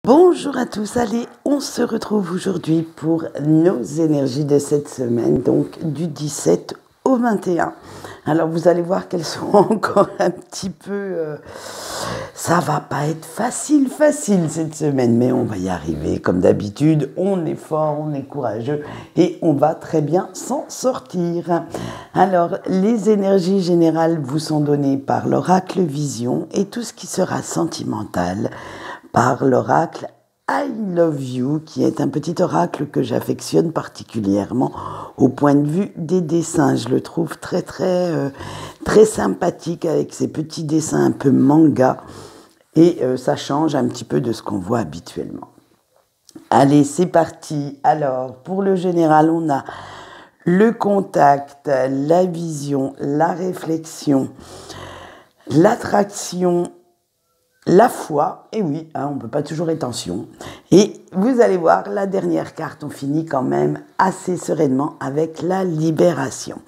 Bonjour à tous, allez, on se retrouve aujourd'hui pour nos énergies de cette semaine, donc du 17 au 21. Alors vous allez voir qu'elles sont encore un petit peu... ça va pas être facile cette semaine, mais on va y arriver. Comme d'habitude, on est fort, on est courageux et on va très bien s'en sortir. Alors, les énergies générales vous sont données par l'oracle Vision et tout ce qui sera sentimental par l'oracle I Love You, qui est un petit oracle que j'affectionne particulièrement au point de vue des dessins. Je le trouve très sympathique avec ses petits dessins un peu manga et ça change un petit peu de ce qu'on voit habituellement. Allez, c'est parti. Alors, pour le général, on a le contact, la vision, la réflexion, l'attraction, la foi, et oui, on ne peut pas toujours être tension. Et vous allez voir, la dernière carte, on finit quand même assez sereinement avec la libération.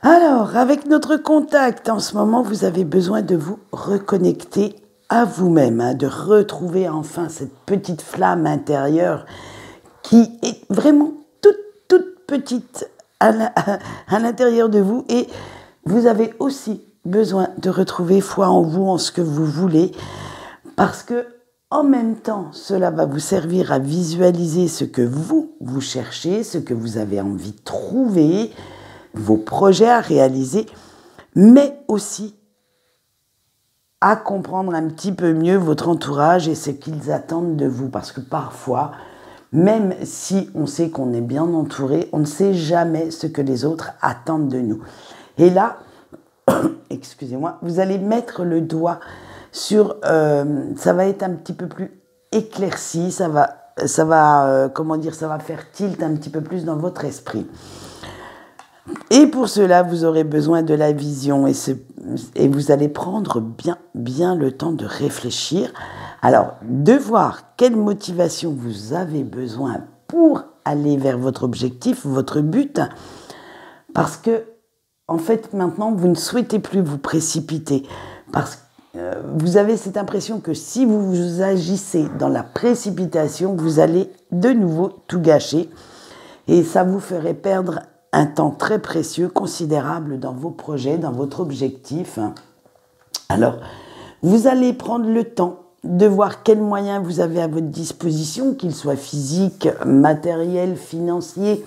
Alors, avec notre contact, en ce moment, vous avez besoin de vous reconnecter à vous-même, de retrouver enfin cette petite flamme intérieure qui est vraiment toute petite à l'intérieur de vous. Et vous avez aussi besoin de retrouver foi en vous, en ce que vous voulez, parce que en même temps, cela va vous servir à visualiser ce que vous cherchez, ce que vous avez envie de trouver, vos projets à réaliser, mais aussi à comprendre un petit peu mieux votre entourage et ce qu'ils attendent de vous, parce que parfois, même si on sait qu'on est bien entouré, on ne sait jamais ce que les autres attendent de nous. Et là, excusez-moi, vous allez mettre le doigt sur, ça va être un petit peu plus éclairci, ça va faire tilt un petit peu plus dans votre esprit. Et pour cela, vous aurez besoin de la vision et vous allez prendre bien le temps de réfléchir. Alors, de voir quelle motivation vous avez besoin pour aller vers votre objectif, votre but, parce que en fait, maintenant, vous ne souhaitez plus vous précipiter parce que vous avez cette impression que si vous agissez dans la précipitation, vous allez de nouveau tout gâcher et ça vous ferait perdre un temps très précieux, considérable dans vos projets, dans votre objectif. Alors, vous allez prendre le temps de voir quels moyens vous avez à votre disposition, qu'ils soient physiques, matériels, financiers,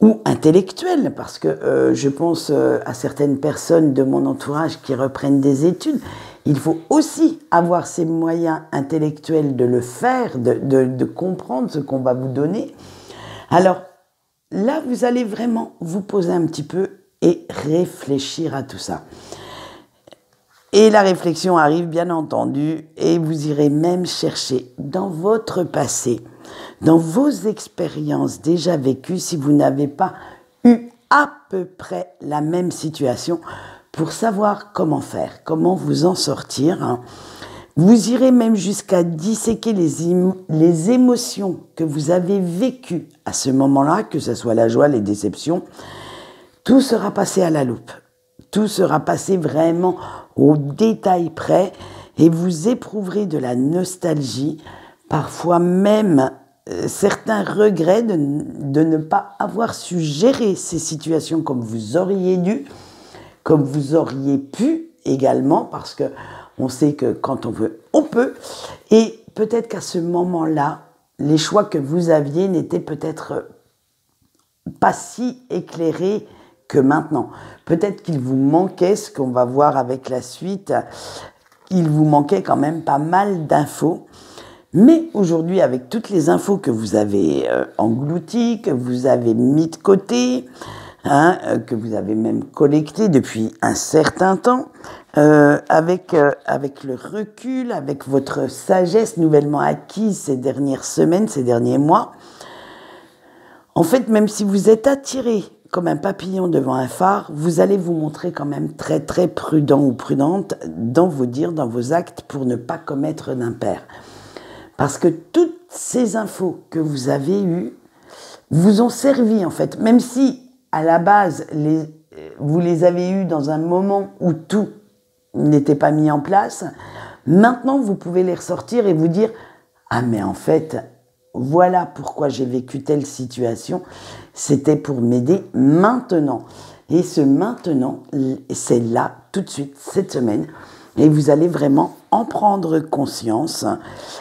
ou intellectuel, parce que je pense à certaines personnes de mon entourage qui reprennent des études. Il faut aussi avoir ces moyens intellectuels de le faire, de comprendre ce qu'on va vous donner. Alors là, vous allez vraiment vous poser un petit peu et réfléchir à tout ça. Et la réflexion arrive, bien entendu, et vous irez même chercher dans votre passé, dans vos expériences déjà vécues, si vous n'avez pas eu à peu près la même situation, pour savoir comment faire, comment vous en sortir. Vous irez même jusqu'à disséquer les émotions que vous avez vécues à ce moment-là, que ce soit la joie, les déceptions. Tout sera passé à la loupe. Tout sera passé vraiment au détail près et vous éprouverez de la nostalgie, parfois même certains regrets de ne pas avoir su gérer ces situations comme vous auriez dû, comme vous auriez pu également, parce que on sait que quand on veut, on peut. Et peut-être qu'à ce moment-là, les choix que vous aviez n'étaient peut-être pas si éclairés que maintenant. Peut-être qu'il vous manquait, ce qu'on va voir avec la suite, il vous manquait quand même pas mal d'infos. Mais aujourd'hui, avec toutes les infos que vous avez englouties, que vous avez mis de côté, que vous avez même collectées depuis un certain temps, avec le recul, avec votre sagesse nouvellement acquise ces dernières semaines, ces derniers mois, en fait, même si vous êtes attiré comme un papillon devant un phare, vous allez vous montrer quand même très prudent ou prudente dans vos dires, dans vos actes, pour ne pas commettre d'impair. Parce que toutes ces infos que vous avez eues vous ont servi en fait, même si à la base vous les avez eues dans un moment où tout n'était pas mis en place, Maintenant, vous pouvez les ressortir et vous dire « Ah, mais en fait, voilà pourquoi j'ai vécu telle situation. C'était pour m'aider maintenant. » Et ce maintenant, c'est là, tout de suite, cette semaine. Et vous allez vraiment en prendre conscience,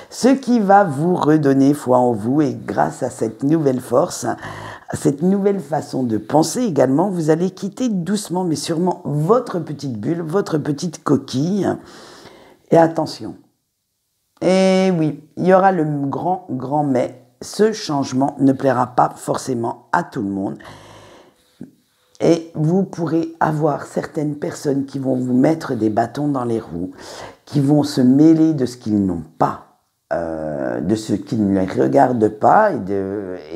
ce qui va vous redonner foi en vous. Et grâce à cette nouvelle force, à cette nouvelle façon de penser également, vous allez quitter doucement mais sûrement votre petite bulle, votre petite coquille. Et attention, et oui, il y aura le grand mais. Ce changement ne plaira pas forcément à tout le monde. Et vous pourrez avoir certaines personnes qui vont vous mettre des bâtons dans les roues, qui vont se mêler de ce qu'ils n'ont pas, de ce qui ne les regarde pas. Et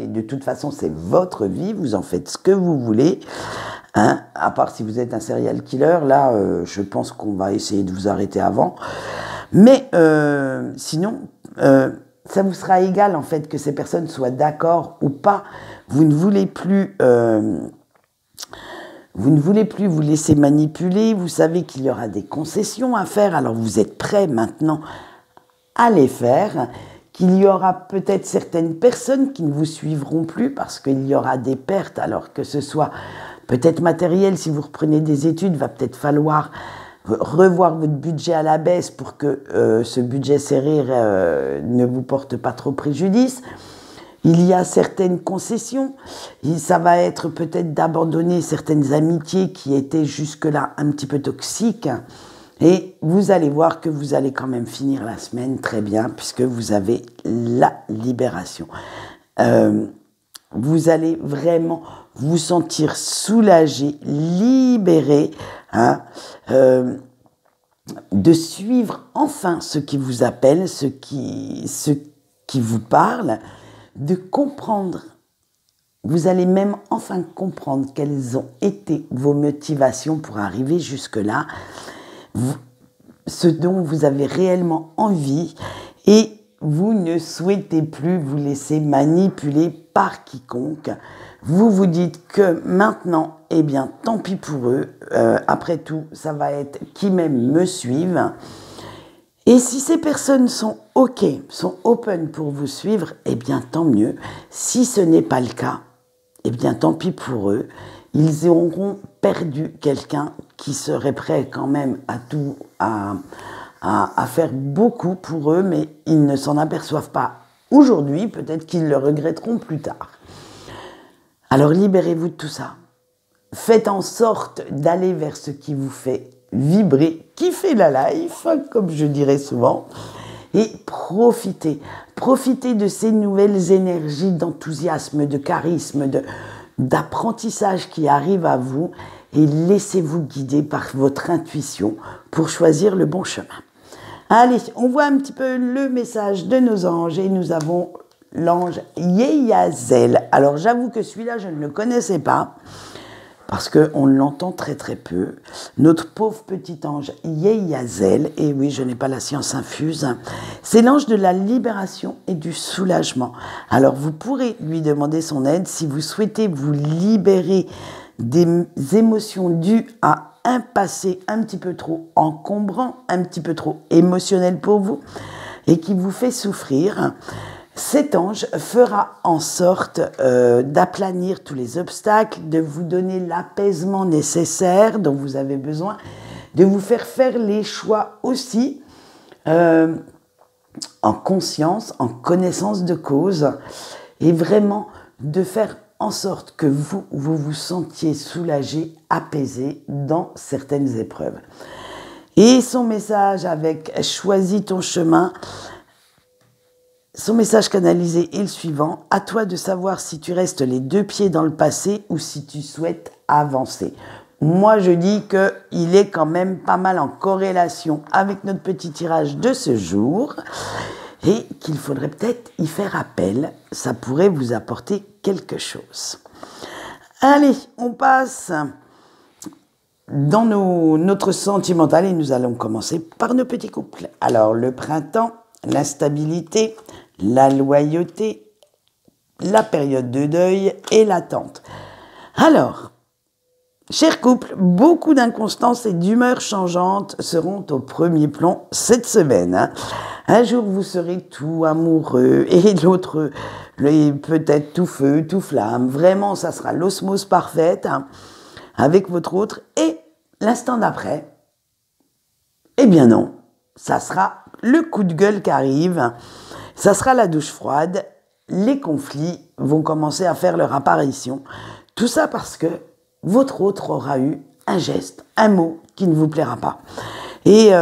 de toute façon, c'est votre vie, vous en faites ce que vous voulez. Hein, à part si vous êtes un serial killer, là, je pense qu'on va essayer de vous arrêter avant. Mais sinon, ça vous sera égal en fait que ces personnes soient d'accord ou pas. Vous ne voulez plus vous laisser manipuler. Vous savez qu'il y aura des concessions à faire. Alors vous êtes prêts maintenant à les faire. Qu'il y aura peut-être certaines personnes qui ne vous suivront plus parce qu'il y aura des pertes. Alors que ce soit peut-être matériel, si vous reprenez des études, il va peut-être falloir revoir votre budget à la baisse pour que ce budget serré ne vous porte pas trop préjudice. Il y a certaines concessions. Ça va être peut-être d'abandonner certaines amitiés qui étaient jusque-là un petit peu toxiques. Et vous allez voir que vous allez quand même finir la semaine très bien puisque vous avez la libération. Vous allez vraiment vous sentir soulagé, libéré, hein, de suivre enfin ce qui vous appelle, ce qui vous parle, de comprendre. Vous allez même enfin comprendre quelles ont été vos motivations pour arriver jusque-là, ce dont vous avez réellement envie, et vous ne souhaitez plus vous laisser manipuler par quiconque. Vous vous dites que maintenant, eh bien, tant pis pour eux. Après tout, ça va être qui même me suivent. Et si ces personnes sont OK, sont open pour vous suivre, eh bien, tant mieux. Si ce n'est pas le cas, eh bien, tant pis pour eux. Ils auront perdu quelqu'un qui serait prêt quand même à faire beaucoup pour eux, mais ils ne s'en aperçoivent pas aujourd'hui. Peut-être qu'ils le regretteront plus tard. Alors, libérez-vous de tout ça. Faites en sorte d'aller vers ce qui vous fait vibrer, kiffer la life, comme je dirais souvent, et profitez. Profitez de ces nouvelles énergies d'enthousiasme, de charisme, d'apprentissage qui arrivent à vous, et laissez-vous guider par votre intuition pour choisir le bon chemin. Allez, on voit un petit peu le message de nos anges, et nous avons l'ange Yeyazel. Alors j'avoue que celui-là, je ne le connaissais pas, parce qu'on l'entend très très peu. Notre pauvre petit ange Yeyazel, et oui, je n'ai pas la science infuse, c'est l'ange de la libération et du soulagement. Alors vous pourrez lui demander son aide si vous souhaitez vous libérer des émotions dues à un passé un petit peu trop encombrant, un petit peu trop émotionnel pour vous, et qui vous fait souffrir. Cet ange fera en sorte d'aplanir tous les obstacles, de vous donner l'apaisement nécessaire dont vous avez besoin, de vous faire les choix aussi en conscience, en connaissance de cause, et vraiment de faire en sorte que vous vous sentiez soulagé, apaisé dans certaines épreuves. Et son message avec « Choisis ton chemin », son message canalisé est le suivant: à toi de savoir si tu restes les deux pieds dans le passé ou si tu souhaites avancer. Moi, je dis qu'il est quand même pas mal en corrélation avec notre petit tirage de ce jour et qu'il faudrait peut-être y faire appel. Ça pourrait vous apporter quelque chose. Allez, on passe dans notre sentimental et nous allons commencer par nos petits couples. Alors, le printemps, l'instabilité, la loyauté, la période de deuil et l'attente. Alors, Cher couple, beaucoup d'inconstances et d'humeurs changeantes seront au premier plan cette semaine. Hein. Un jour, vous serez tout amoureux et l'autre, peut-être tout feu, tout flamme. Vraiment, ça sera l'osmose parfaite hein, avec votre autre. Et l'instant d'après, eh bien non, ça sera le coup de gueule qui arrive. Ça sera la douche froide. Les conflits vont commencer à faire leur apparition. Tout ça parce que votre autre aura eu un geste, un mot qui ne vous plaira pas. Et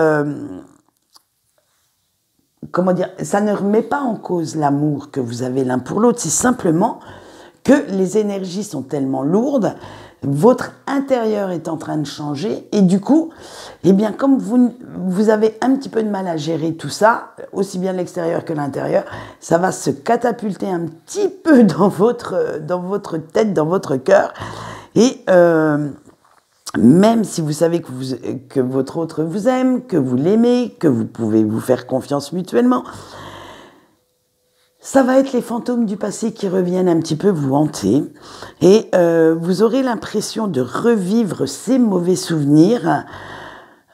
comment dire, ça ne remet pas en cause l'amour que vous avez l'un pour l'autre, c'est simplement que les énergies sont tellement lourdes, votre intérieur est en train de changer et du coup, eh bien, comme vous avez un petit peu de mal à gérer tout ça, aussi bien l'extérieur que l'intérieur, ça va se catapulter un petit peu dans votre tête, dans votre cœur. Et même si vous savez que votre autre vous aime, que vous l'aimez, que vous pouvez vous faire confiance mutuellement, ça va être les fantômes du passé qui reviennent un petit peu vous hanter et vous aurez l'impression de revivre ces mauvais souvenirs,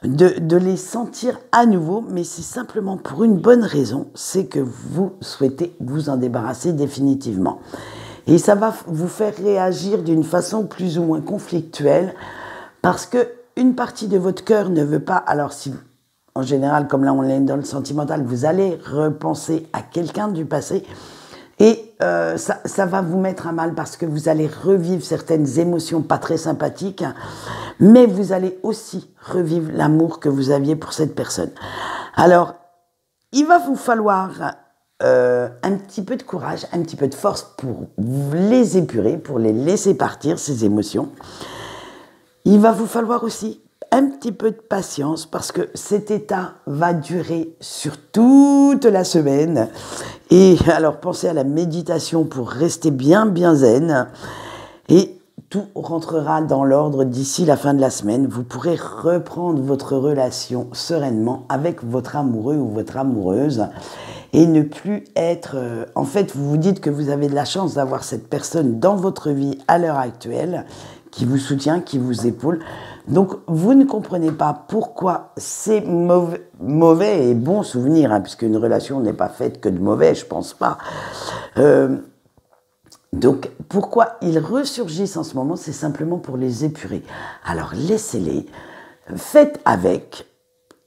de les sentir à nouveau, mais c'est simplement pour une bonne raison, c'est que vous souhaitez vous en débarrasser définitivement. Et ça va vous faire réagir d'une façon plus ou moins conflictuelle parce que une partie de votre cœur ne veut pas, alors si en général, comme là on est dans le sentimental, vous allez repenser à quelqu'un du passé et ça va vous mettre à mal parce que vous allez revivre certaines émotions pas très sympathiques, mais vous allez aussi revivre l'amour que vous aviez pour cette personne. Alors, il va vous falloir un petit peu de courage, un petit peu de force pour les épurer, pour les laisser partir, ces émotions. Il va vous falloir aussi un petit peu de patience parce que cet état va durer sur toute la semaine. Et alors pensez à la méditation pour rester bien zen. Et tout rentrera dans l'ordre d'ici la fin de la semaine. Vous pourrez reprendre votre relation sereinement avec votre amoureux ou votre amoureuse et ne plus être... en fait, vous vous dites que vous avez de la chance d'avoir cette personne dans votre vie à l'heure actuelle qui vous soutient, qui vous épaule. Donc, vous ne comprenez pas pourquoi ces mauvais et bons souvenirs, hein, puisque une relation n'est pas faite que de mauvais, je pense pas. Donc, pourquoi ils ressurgissent en ce moment, c'est simplement pour les épurer. Alors, laissez-les, faites avec,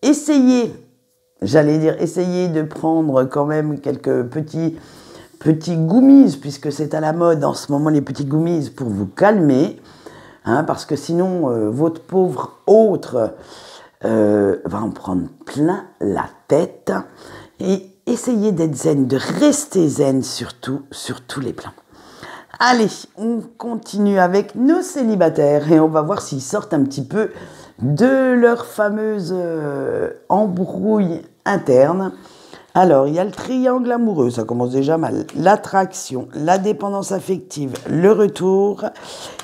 essayez de prendre quand même quelques petits goumises, puisque c'est à la mode en ce moment, les petits goumises, pour vous calmer, hein, parce que sinon, votre pauvre autre va en prendre plein la tête, et essayez d'être zen, de rester zen surtout, sur tous les plans. Allez, on continue avec nos célibataires et on va voir s'ils sortent un petit peu de leur fameuse embrouille interne. Alors, il y a le triangle amoureux, ça commence déjà mal. L'attraction, la dépendance affective, le retour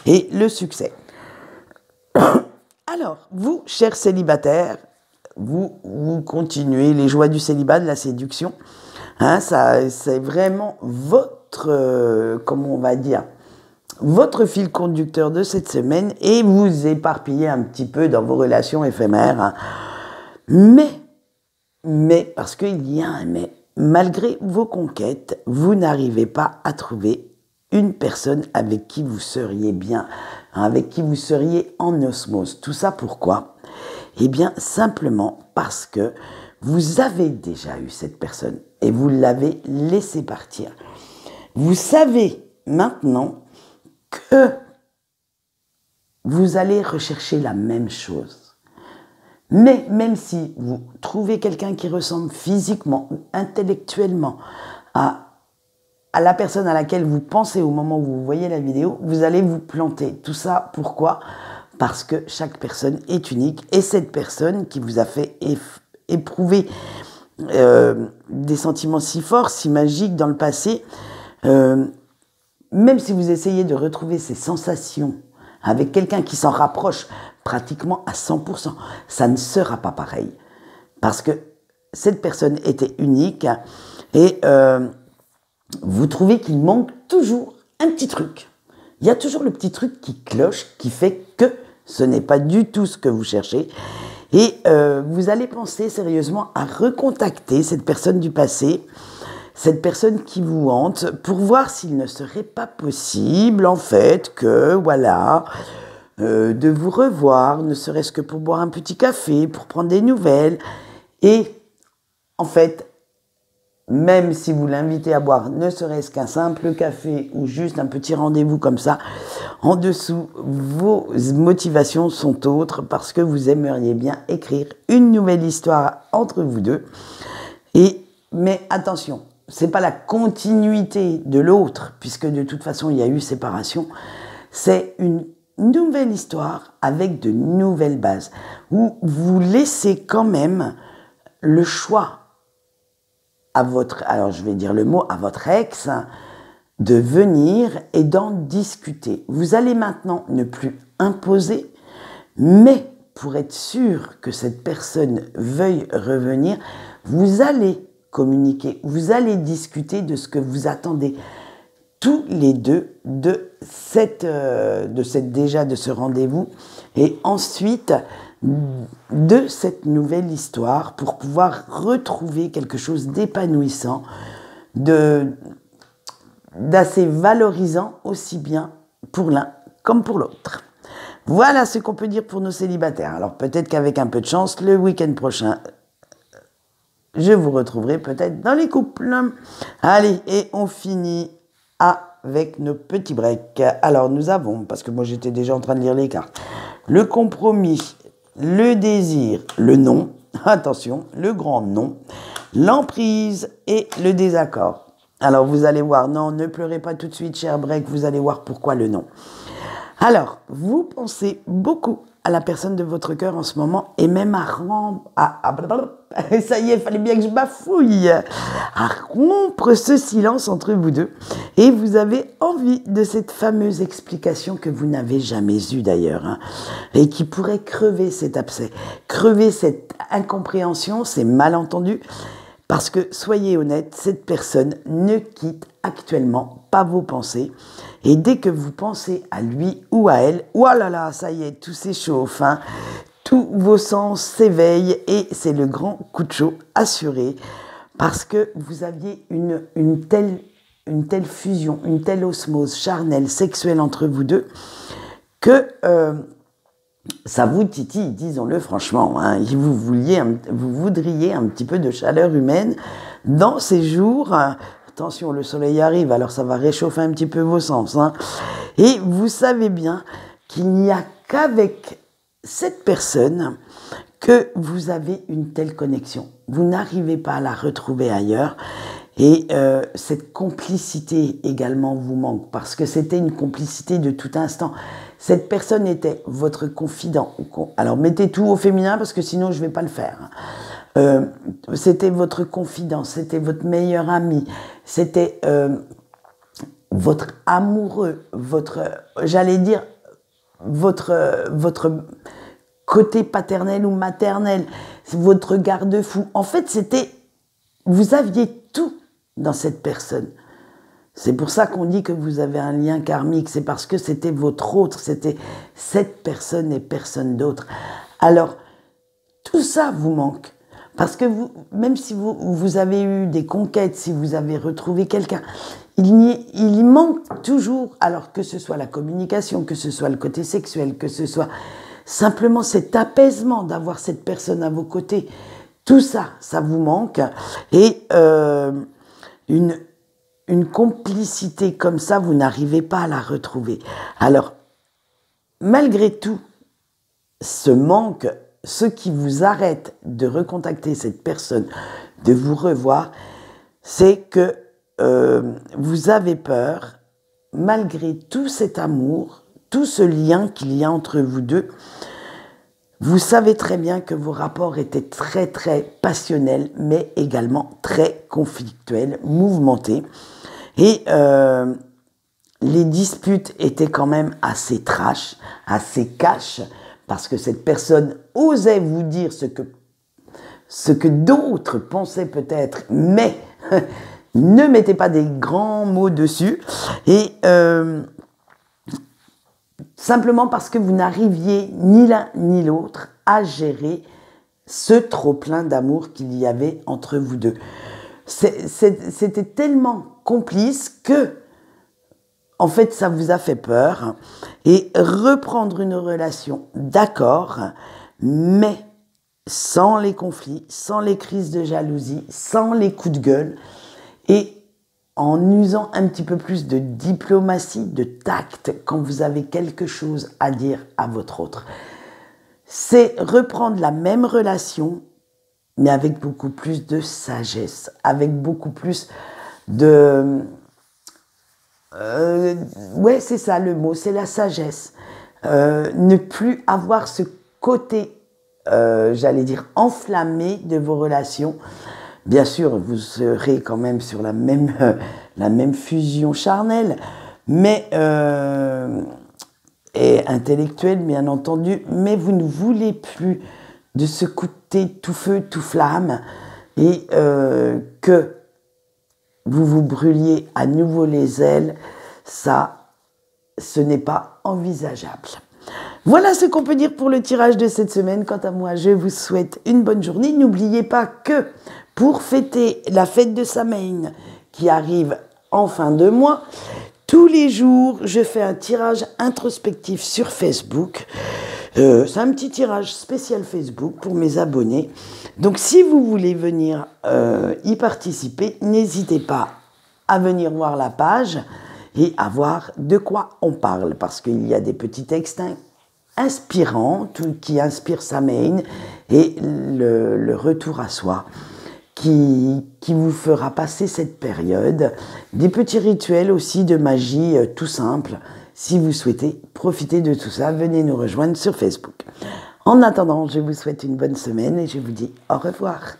et le succès. Alors, vous, chers célibataires, vous continuez les joies du célibat, de la séduction. Hein, c'est vraiment comment on va dire, votre fil conducteur de cette semaine et vous éparpillez un petit peu dans vos relations éphémères. Hein. Mais, parce qu'il y a un mais, malgré vos conquêtes, vous n'arrivez pas à trouver une personne avec qui vous seriez bien, avec qui vous seriez en osmose. Tout ça pourquoi ? Eh bien, simplement parce que vous avez déjà eu cette personne et vous l'avez laissée partir. Vous savez maintenant que vous allez rechercher la même chose. Mais même si vous trouvez quelqu'un qui ressemble physiquement ou intellectuellement à la personne à laquelle vous pensez au moment où vous voyez la vidéo, vous allez vous planter. Tout ça, pourquoi ? Parce que chaque personne est unique et cette personne qui vous a fait éprouver des sentiments si forts, si magiques dans le passé, même si vous essayez de retrouver ces sensations avec quelqu'un qui s'en rapproche pratiquement à 100%, ça ne sera pas pareil. Parce que cette personne était unique et vous trouvez qu'il manque toujours un petit truc. Il y a toujours le petit truc qui cloche, qui fait que Ce n'est pas du tout ce que vous cherchez. Et vous allez penser sérieusement à recontacter cette personne du passé, cette personne qui vous hante, pour voir s'il ne serait pas possible, en fait, que, voilà, de vous revoir, ne serait-ce que pour boire un petit café, pour prendre des nouvelles. Et, en fait, même si vous l'invitez à boire ne serait-ce qu'un simple café ou juste un petit rendez-vous comme ça, en dessous, vos motivations sont autres parce que vous aimeriez bien écrire une nouvelle histoire entre vous deux. Mais attention, c'est pas la continuité de l'autre, puisque de toute façon il y a eu séparation. C'est une nouvelle histoire avec de nouvelles bases, où vous laissez quand même le choix à votre, alors je vais dire le mot, à votre ex, de venir et d'en discuter. Vous allez maintenant ne plus imposer, mais pour être sûr que cette personne veuille revenir, vous allez communiquer, vous allez discuter de ce que vous attendez tous les deux de ce rendez-vous, et ensuite de cette nouvelle histoire pour pouvoir retrouver quelque chose d'épanouissant, d'assez valorisant aussi bien pour l'un comme pour l'autre. Voilà ce qu'on peut dire pour nos célibataires. Alors peut-être qu'avec un peu de chance, le week-end prochain, je vous retrouverai peut-être dans les couples. Allez, et on finit avec nos petits breaks. Alors nous avons, parce que moi j'étais déjà en train de lire les cartes, le compromis, le désir, le non, attention, le grand non, l'emprise et le désaccord. Alors vous allez voir, non, ne pleurez pas tout de suite, cher break, vous allez voir pourquoi le non. Alors, vous pensez beaucoup à la personne de votre cœur en ce moment, et même ça y est, il fallait bien que je bafouille, à rompre ce silence entre vous deux, et vous avez envie de cette fameuse explication que vous n'avez jamais eue d'ailleurs, hein, et qui pourrait crever cet abcès, crever cette incompréhension, ces malentendus, parce que, soyez honnête, cette personne ne quitte actuellement pas vos pensées. Et dès que vous pensez à lui ou à elle, oh là là, ça y est, tout s'échauffe, hein, tous vos sens s'éveillent et c'est le grand coup de chaud assuré, parce que vous aviez une telle fusion, une telle osmose charnelle, sexuelle entre vous deux, que ça vous titille, disons-le franchement, hein, vous voudriez un petit peu de chaleur humaine dans ces jours. Attention, le soleil arrive, alors ça va réchauffer un petit peu vos sens, hein. Et vous savez bien qu'il n'y a qu'avec cette personne que vous avez une telle connexion. Vous n'arrivez pas à la retrouver ailleurs. Et cette complicité également vous manque, parce que c'était une complicité de tout instant. Cette personne était votre confident. Alors mettez tout au féminin parce que sinon je ne vais pas le faire. C'était votre confident, c'était votre meilleur ami, c'était votre amoureux, j'allais dire, votre côté paternel ou maternel, votre garde-fou. En fait, vous aviez tout dans cette personne. C'est pour ça qu'on dit que vous avez un lien karmique, c'est parce que c'était votre autre, c'était cette personne et personne d'autre. Alors, tout ça vous manque. Parce que même si vous avez eu des conquêtes, si vous avez retrouvé quelqu'un, il manque toujours, alors que ce soit la communication, que ce soit le côté sexuel, que ce soit simplement cet apaisement d'avoir cette personne à vos côtés, tout ça, ça vous manque. Et une complicité comme ça, vous n'arrivez pas à la retrouver. Alors, malgré tout, ce manque, ce qui vous arrête de recontacter cette personne, de vous revoir, c'est que vous avez peur, malgré tout cet amour, tout ce lien qu'il y a entre vous deux. Vous savez très bien que vos rapports étaient très très passionnels, mais également très conflictuels, mouvementés. Et les disputes étaient quand même assez trash, assez cash, parce que cette personne osait vous dire ce que d'autres pensaient peut-être, mais ne mettez pas des grands mots dessus. Et simplement parce que vous n'arriviez ni l'un ni l'autre à gérer ce trop-plein d'amour qu'il y avait entre vous deux. C'était tellement complice que, en fait, ça vous a fait peur. Et reprendre une relation, d'accord, mais sans les conflits, sans les crises de jalousie, sans les coups de gueule, et en usant un petit peu plus de diplomatie, de tact, quand vous avez quelque chose à dire à votre autre. C'est reprendre la même relation, mais avec beaucoup plus de sagesse, avec beaucoup plus de... ouais, c'est ça le mot, c'est la sagesse. Ne plus avoir ce côté, j'allais dire, enflammé de vos relations. Bien sûr, vous serez quand même sur la même fusion charnelle, mais et intellectuelle, bien entendu, mais vous ne voulez plus de ce côté tout feu, tout flamme, et que vous vous brûliez à nouveau les ailes, ça, ce n'est pas envisageable. Voilà ce qu'on peut dire pour le tirage de cette semaine. Quant à moi, je vous souhaite une bonne journée. N'oubliez pas que pour fêter la fête de Samhain qui arrive en fin de mois, tous les jours, je fais un tirage introspectif sur Facebook. C'est un petit tirage spécial Facebook pour mes abonnés. Donc, si vous voulez venir y participer, n'hésitez pas à venir voir la page et à voir de quoi on parle. Parce qu'il y a des petits textes inspirants qui inspirent Samhain et le retour à soi qui vous fera passer cette période. Des petits rituels aussi de magie tout simples. Si vous souhaitez profiter de tout ça, venez nous rejoindre sur Facebook. En attendant, je vous souhaite une bonne semaine et je vous dis au revoir.